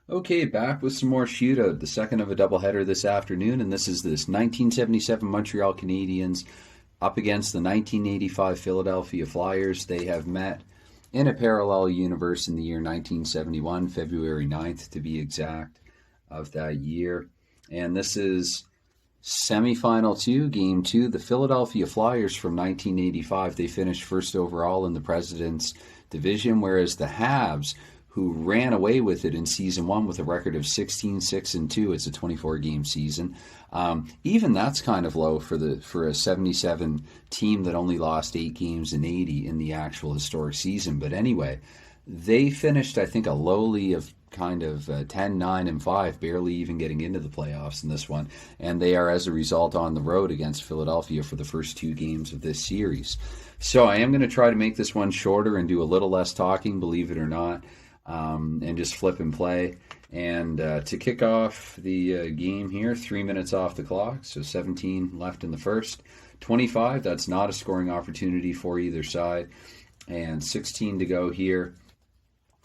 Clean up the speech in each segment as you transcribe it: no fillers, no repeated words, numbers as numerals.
Okay, back with some more shootout, the second of a doubleheader this afternoon, and this 1977 Montreal Canadiens up against the 1985 Philadelphia Flyers. They have met in a parallel universe in the year 1971, February 9th to be exact, of that year. And this is Semifinal 2, Game 2. The Philadelphia Flyers from 1985, they finished first overall in the President's Division, whereas the Habs, who ran away with it in Season 1 with a record of 16-6-2. It's a 24-game season. Even that's kind of low for a 77 team that only lost 8 games in 80 in the actual historic season. But anyway, they finished, I think, a lowly of kind of 10-9-5, barely even getting into the playoffs in this one. And they are, as a result, on the road against Philadelphia for the first 2 games of this series. So I am going to try to make this one shorter and do a little less talking, believe it or not. And just flip and play. And to kick off the game here, 3 minutes off the clock, so 17 left in the first. 25, that's not a scoring opportunity for either side. And 16 to go here.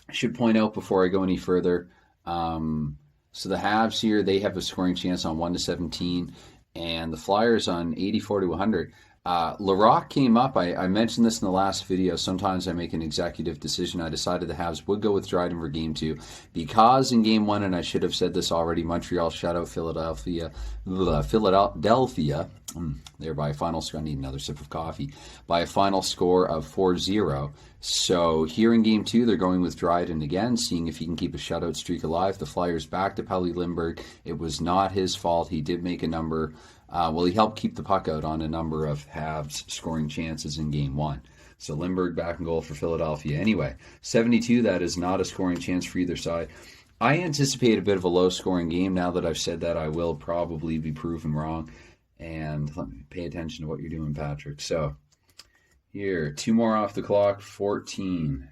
I should point out before I go any further, so the Habs here, they have a scoring chance on 1-17, and the Flyers on 84-100. Larocque came up. I mentioned this in the last video. Sometimes I make an executive decision. I decided the Habs would go with Dryden for Game 2 because in Game 1, and I should have said this already, Montreal shut out Philadelphia, there by a final score. I need another sip of coffee. By a final score of 4-0. So here in Game 2, they're going with Dryden again, seeing if he can keep a shutout streak alive. The Flyers back to Pelle Lindbergh. It was not his fault. He did make a number. He helped keep the puck out on a number of Habs scoring chances in Game 1. So Lindbergh back in goal for Philadelphia. Anyway, 72, that is not a scoring chance for either side. I anticipate a bit of a low-scoring game. Now that I've said that, I will probably be proven wrong. And let me pay attention to what you're doing, Patrick. So here, 2 more off the clock, 14.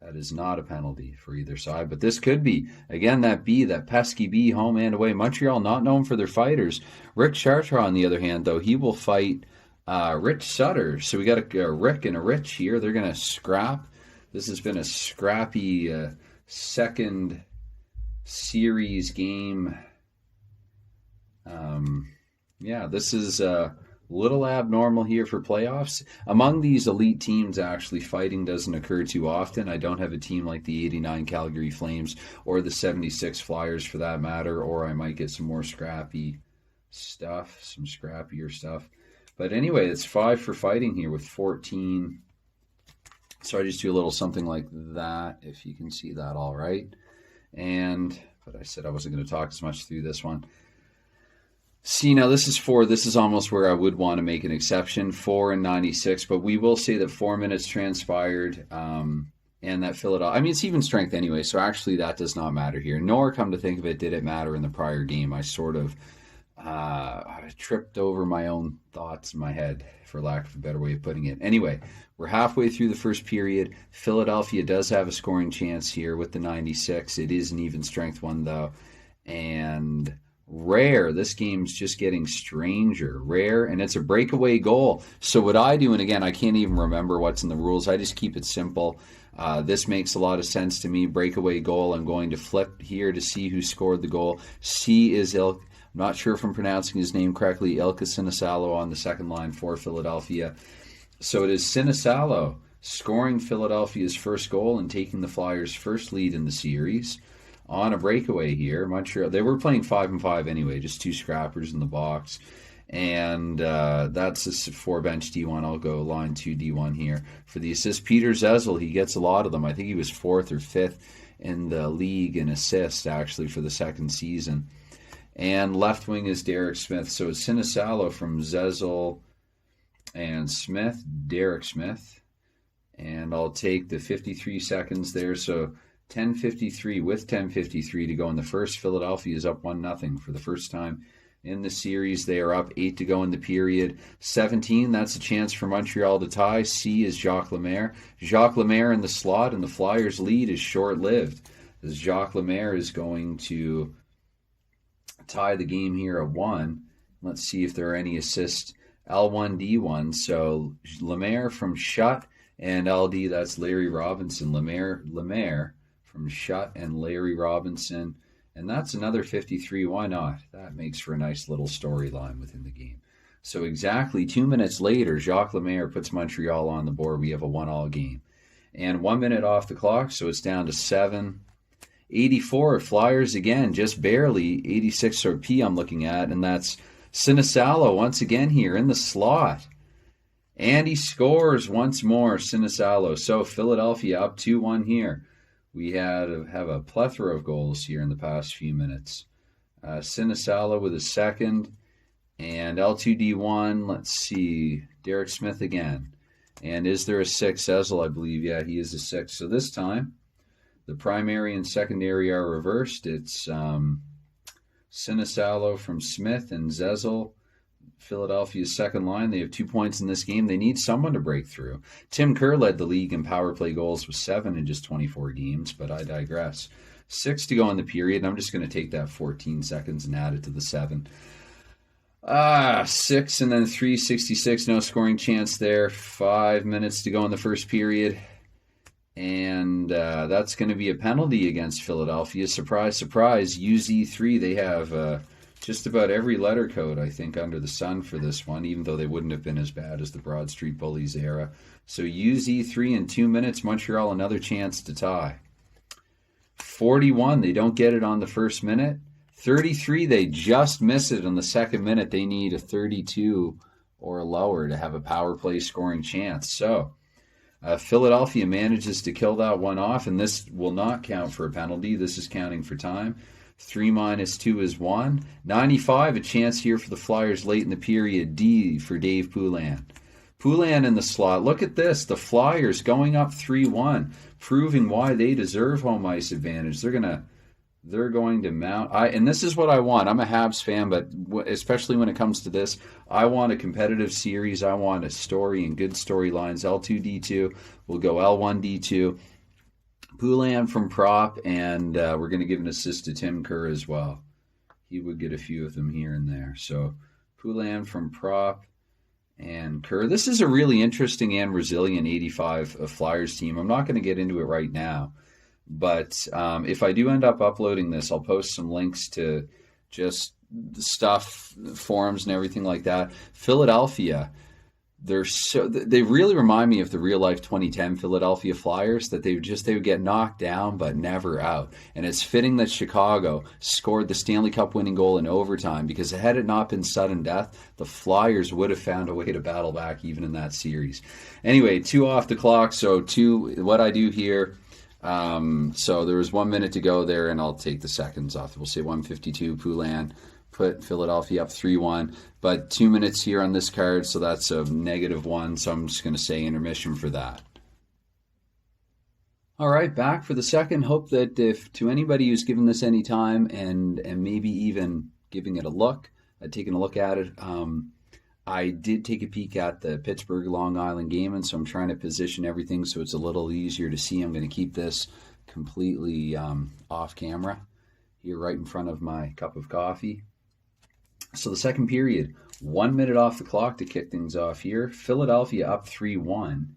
That is not a penalty for either side, but this could be. Again, that pesky B, home and away. Montreal not known for their fighters. Rick Chartrand, on the other hand, though, he will fight Rich Sutter. So we got a Rick and a Rich here. They're going to scrap. This has been a scrappy second series game. This is little abnormal here for playoffs. Among these elite teams, actually, fighting doesn't occur too often. I don't have a team like the 89 Calgary Flames or the 76 Flyers for that matter, or I might get some more scrappier stuff. But anyway, it's 5 for fighting here with 14. So I just do a little something like that, if you can see that all right. But I said I wasn't going to talk as much through this one. See, now this is almost where I would want to make an exception, 4 and 96, but we will say that 4 minutes transpired, and that Philadelphia, I mean, it's even strength anyway, so actually that does not matter here. Nor, come to think of it, did it matter in the prior game. I sort of tripped over my own thoughts in my head, for lack of a better way of putting it. Anyway, we're halfway through the first period. Philadelphia does have a scoring chance here with the 96. It is an even strength one, though, and rare. This game's just getting stranger. Rare, and it's a breakaway goal. So what I do, and again, I can't even remember what's in the rules. I just keep it simple. This makes a lot of sense to me. Breakaway goal. I'm going to flip here to see who scored the goal. C is I'm not sure if I'm pronouncing his name correctly. Ilka Sinisalo on the second line for Philadelphia. So it is Sinisalo scoring Philadelphia's first goal and taking the Flyers' first lead in the series. On a breakaway here, Montreal, they were playing 5-5 anyway, just 2 scrappers in the box. And that's a 4-bench D1. I'll go line 2 D1 here. For the assist, Peter Zezel, he gets a lot of them. I think he was 4th or 5th in the league in assists, actually, for the second season. And left wing is Derek Smith. So it's Sinisalo from Zezel and Smith, Derek Smith. And I'll take the 53 seconds there. So 10:53 with 10:53 to go in the first. Philadelphia is up 1-0 for the first time in the series. They are up 8 to go in the period. 17, that's a chance for Montreal to tie. C is Jacques Lemaire. Jacques Lemaire in the slot, and the Flyers' lead is short-lived, as Jacques Lemaire is going to tie the game here at 1. Let's see if there are any assists. L1, D1. So Lemaire from Shutt, and LD, that's Larry Robinson. Lemaire from from Shutt and Larry Robinson. And that's another 53. Why not? That makes for a nice little storyline within the game. So exactly 2 minutes later, Jacques Lemaire puts Montreal on the board. We have a 1-1 game. And 1 minute off the clock, so it's down to 7. 84, Flyers again, just barely. 86 P I'm looking at, and that's Sinisalo once again here in the slot. And he scores once more, Sinisalo. So Philadelphia up 2-1 here. We have a plethora of goals here in the past few minutes. Sinisalo with a second. And L2D1, let's see, Derek Smith again. And is there a 6? Ezel, I believe. Yeah, he is a 6. So this time, the primary and secondary are reversed. It's Sinisalo from Smith and Zezel, Philadelphia's second line. They have 2 points in this game. They need someone to break through. Tim Kerr led the league in power play goals with 7 in just 24 games, but I digress. 6 to go in the period. I'm just going to take that 14 seconds and add it to the 7. 6 and then 3:66. No scoring chance there. 5 minutes to go in the first period. And that's going to be a penalty against Philadelphia. Surprise, surprise. UZ3, they have just about every letter code, I think, under the sun for this one, even though they wouldn't have been as bad as the Broad Street Bullies era. So UZ3 in 2 minutes. Montreal, another chance to tie. 41, they don't get it on the first minute. 33, they just miss it on the second minute. They need a 32 or lower to have a power play scoring chance. So Philadelphia manages to kill that one off, and this will not count for a penalty. This is counting for time. 3 minus 2 is 1. 95, a chance here for the Flyers late in the period. D for Dave Poulin. Poulin in the slot. Look at this. The Flyers going up 3-1, proving why they deserve home ice advantage. They're going to mount. And this is what I want. I'm a Habs fan, but especially when it comes to this, I want a competitive series. I want a story and good storylines. L2D2. We'll go L1D2. Poulin from prop, and we're going to give an assist to Tim Kerr as well. He would get a few of them here and there. So Poulin from prop and Kerr. This is a really interesting and resilient 85 Flyers team. I'm not going to get into it right now. But if I do end up uploading this, I'll post some links to just the stuff, forums and everything like that. Philadelphia, they really remind me of the real life 2010 Philadelphia Flyers, that they would get knocked down but never out. And it's fitting that Chicago scored the Stanley Cup winning goal in overtime, because had it not been sudden death, the Flyers would have found a way to battle back even in that series. Anyway, 2 off the clock. So what I do here. So there was 1 minute to go there, and I'll take the seconds off. We'll say 1:52. Poulin put Philadelphia up 3-1, but 2 minutes here on this card, so that's a -1. So I'm just going to say intermission for that. All right, back for the second. Hope that if to anybody who's given this any time and maybe even giving it a look, taking a look at it. I did take a peek at the Pittsburgh Long Island game, and so I'm trying to position everything so it's a little easier to see. I'm going to keep this completely off camera here right in front of my cup of coffee. So the second period, 1 minute off the clock to kick things off here. Philadelphia up 3-1,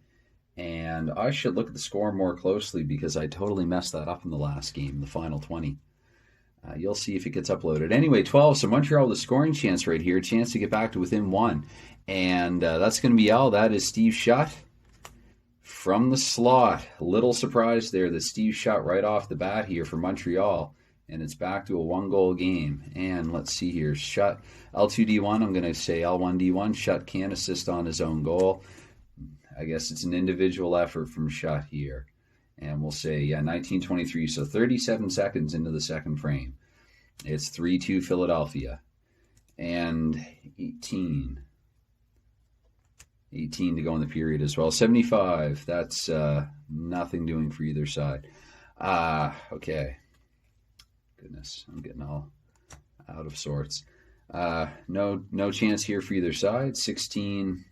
and I should look at the score more closely because I totally messed that up in the last game, the final 20. You'll see if it gets uploaded. Anyway, 12. So Montreal with a scoring chance right here. A chance to get back to within 1. And that's going to be all. That is Steve Shutt from the slot. A little surprise there that Steve Shutt right off the bat here for Montreal. And it's back to a 1-goal game. And let's see here. Shutt, L2D1. I'm going to say L1D1. Shutt can assist on his own goal. I guess it's an individual effort from Shutt here. And we'll say, 1923, so 37 seconds into the second frame. It's 3-2 Philadelphia. And 18 to go in the period as well. 75, that's nothing doing for either side. Okay. Goodness, I'm getting all out of sorts. No chance here for either side. 16.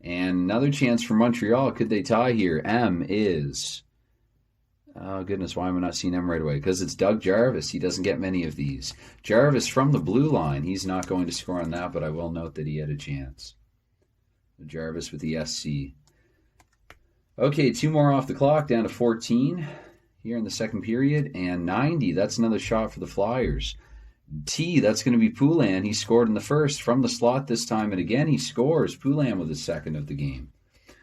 And another chance for Montreal. Could they tie here? M is... Oh, goodness, why am I not seeing M right away? Because it's Doug Jarvis. He doesn't get many of these. Jarvis from the blue line. He's not going to score on that, but I will note that he had a chance. Jarvis with the SC. Okay, 2 more off the clock, down to 14. here in the second period. And 90, that's another shot for the Flyers. That's going to be Poulin. He scored in the first from the slot this time, and again he scores. Poulin with his second of the game.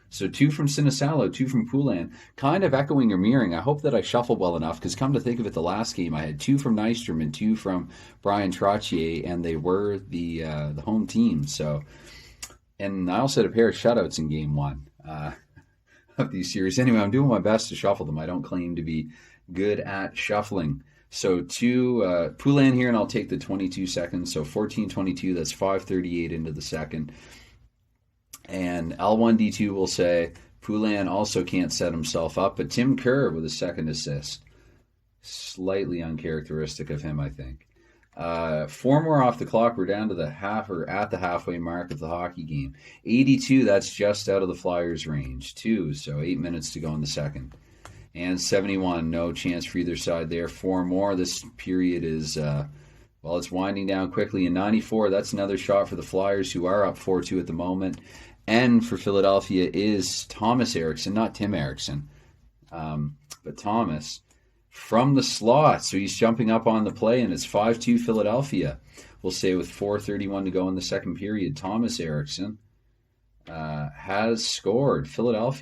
So 2 from Sinisalo, 2 from Poulin, kind of echoing or mirroring. I hope that I shuffled well enough, because come to think of it, the last game I had 2 from Nystrom and 2 from Brian Trottier, and they were the home team. So, and I also had a pair of shutouts in game 1 of these series. Anyway, I'm doing my best to shuffle them. I don't claim to be good at shuffling. So 2 Poulin here, and I'll take the 22 seconds. So 14:22. That's 5:38 into the second. And L1D2 will say Poulin also can't set himself up, but Tim Kerr with a second assist. Slightly uncharacteristic of him, I think. 4 more off the clock. We're down to the at the halfway mark of the hockey game. 82, that's just out of the Flyers' range. 2, so 8 minutes to go in the second. And 71, no chance for either side there. 4 more. This period is, it's winding down quickly. And 94, that's another shot for the Flyers, who are up 4-2 at the moment. N for Philadelphia is Thomas Eriksson, not Tim Eriksson, but Thomas from the slot. So he's jumping up on the play, and it's 5-2 Philadelphia. We'll say with 4:31 to go in the second period. Thomas Eriksson has scored. Philadelphia